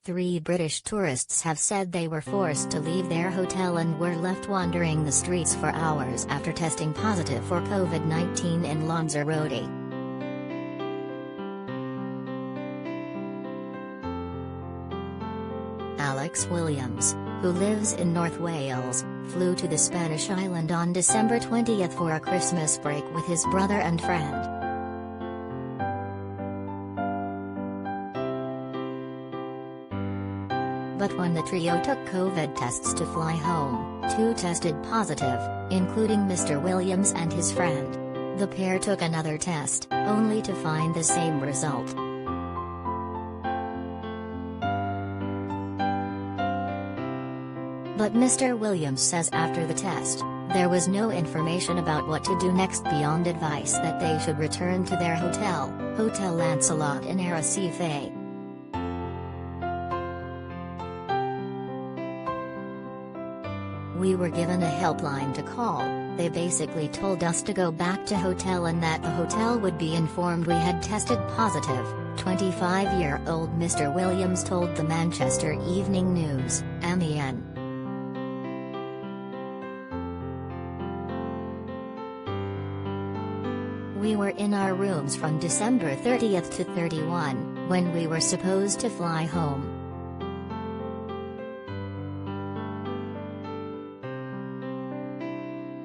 3 British tourists have said they were forced to leave their hotel and were left wandering the streets for hours after testing positive for COVID-19 in Lanzarote. Alex Williams, who lives in North Wales, flew to the Spanish island on December 20 for a Christmas break with his brother and friend. But when the trio took COVID tests to fly home, 2 tested positive, including Mr. Williams and his friend. The pair took another test, only to find the same result. But Mr. Williams says after the test, there was no information about what to do next beyond advice that they should return to their hotel, Hotel Lanzarote in Arrecife. We were given a helpline to call. They basically told us to go back to hotel and that the hotel would be informed we had tested positive, 25-year-old Mr. Williams told the Manchester Evening News, MEN. We were in our rooms from December 30th to 31, when we were supposed to fly home.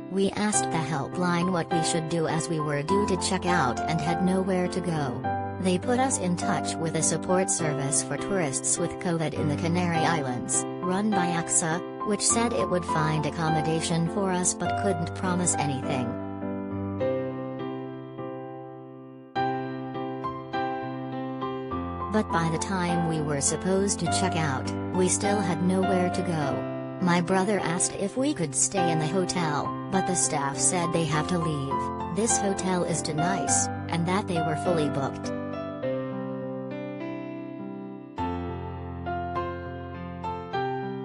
We asked the helpline what we should do as we were due to check out and had nowhere to go. They put us in touch with a support service for tourists with COVID in the Canary Islands, run by AXA, which said it would find accommodation for us but couldn't promise anything. But by the time we were supposed to check out, we still had nowhere to go. My brother asked if we could stay in the hotel, but the staff said they have to leave. This hotel is too nice, and that they were fully booked.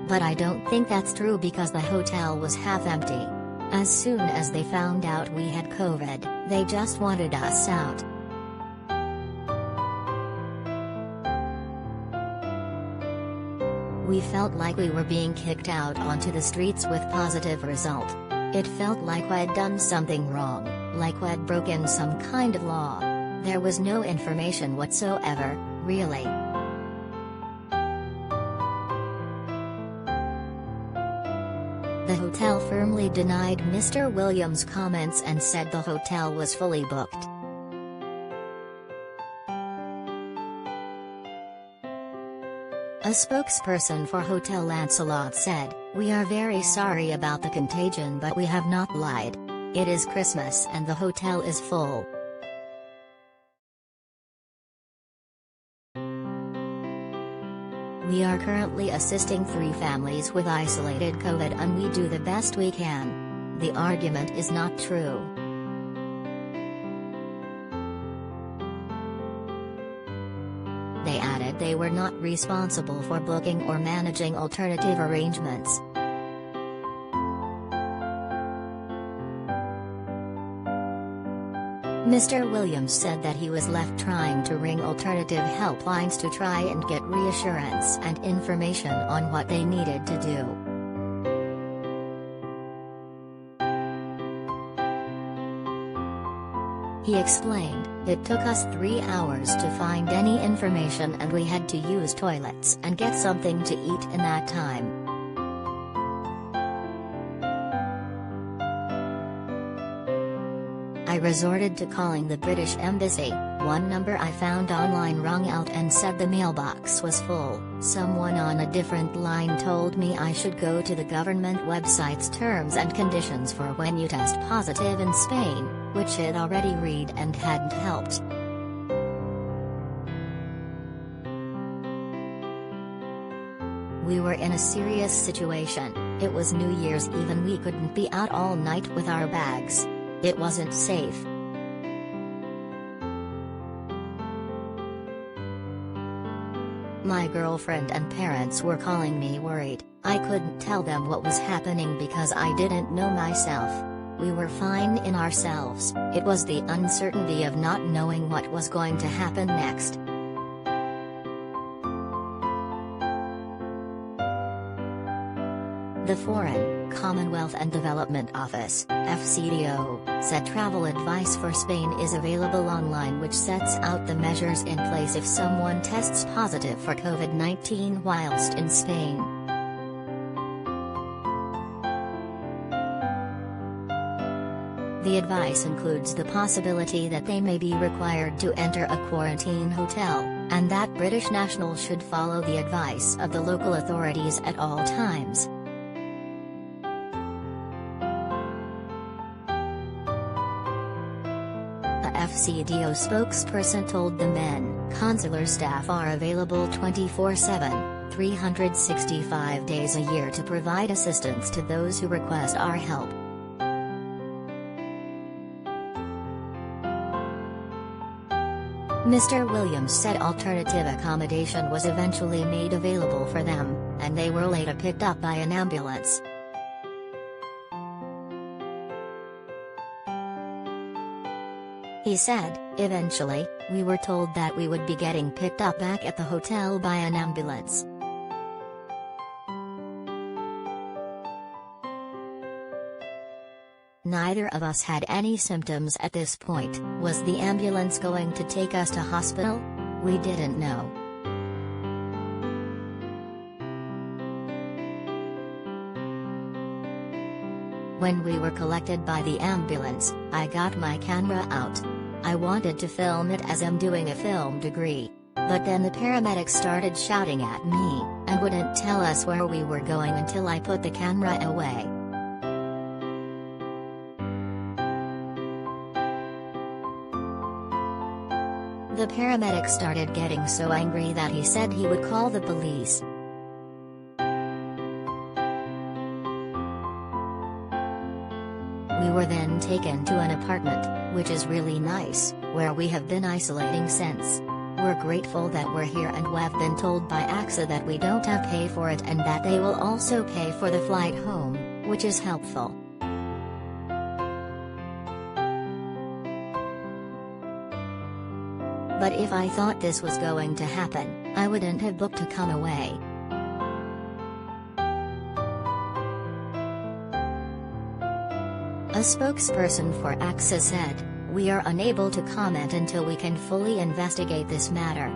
But I don't think that's true because the hotel was half empty. As soon as they found out we had COVID, they just wanted us out. We felt like we were being kicked out onto the streets with positive result. It felt like I'd done something wrong, like I'd broken some kind of law. There was no information whatsoever, really. The hotel firmly denied Mr. Williams' comments and said the hotel was fully booked. A spokesperson for Hotel Lanzarote said, "We are very sorry about the contagion but we have not lied. It is Christmas and the hotel is full." We are currently assisting 3 families with isolated COVID and we do the best we can. The argument is not true. They added they were not responsible for booking or managing alternative arrangements. Mr. Williams said that he was left trying to ring alternative helplines to try and get reassurance and information on what they needed to do. He explained, "It took us 3 hours to find any information and we had to use toilets and get something to eat in that time. I resorted to calling the British Embassy. One number I found online rang out and said the mailbox was full. Someone on a different line told me I should go to the government website's terms and conditions for when you test positive in Spain, which I'd already read and hadn't helped. We were in a serious situation. It was New Year's Eve and we couldn't be out all night with our bags. It wasn't safe. My girlfriend and parents were calling me worried. I couldn't tell them what was happening because I didn't know myself. We were fine in ourselves. It was the uncertainty of not knowing what was going to happen next." The Foreign, Commonwealth and Development Office, FCDO, said travel advice for Spain is available online, which sets out the measures in place if someone tests positive for COVID-19 whilst in Spain. The advice includes the possibility that they may be required to enter a quarantine hotel, and that British nationals should follow the advice of the local authorities at all times. A FCDO spokesperson told the men, consular staff are available 24/7, 365 days a year to provide assistance to those who request our help. Mr. Williams said alternative accommodation was eventually made available for them, and they were later picked up by an ambulance. He said, "Eventually, we were told that we would be getting picked up back at the hotel by an ambulance. Neither of us had any symptoms at this point. Was the ambulance going to take us to hospital? We didn't know." When we were collected by the ambulance, I got my camera out. I wanted to film it as I'm doing a film degree. But then the paramedics started shouting at me, and wouldn't tell us where we were going until I put the camera away. The paramedic started getting so angry that he said he would call the police. We were then taken to an apartment, which is really nice, where we have been isolating since. We're grateful that we're here, and we've been told by AXA that we don't have to pay for it and that they will also pay for the flight home, which is helpful. But if I thought this was going to happen, I wouldn't have booked to come away. A spokesperson for AXA said, "We are unable to comment until we can fully investigate this matter."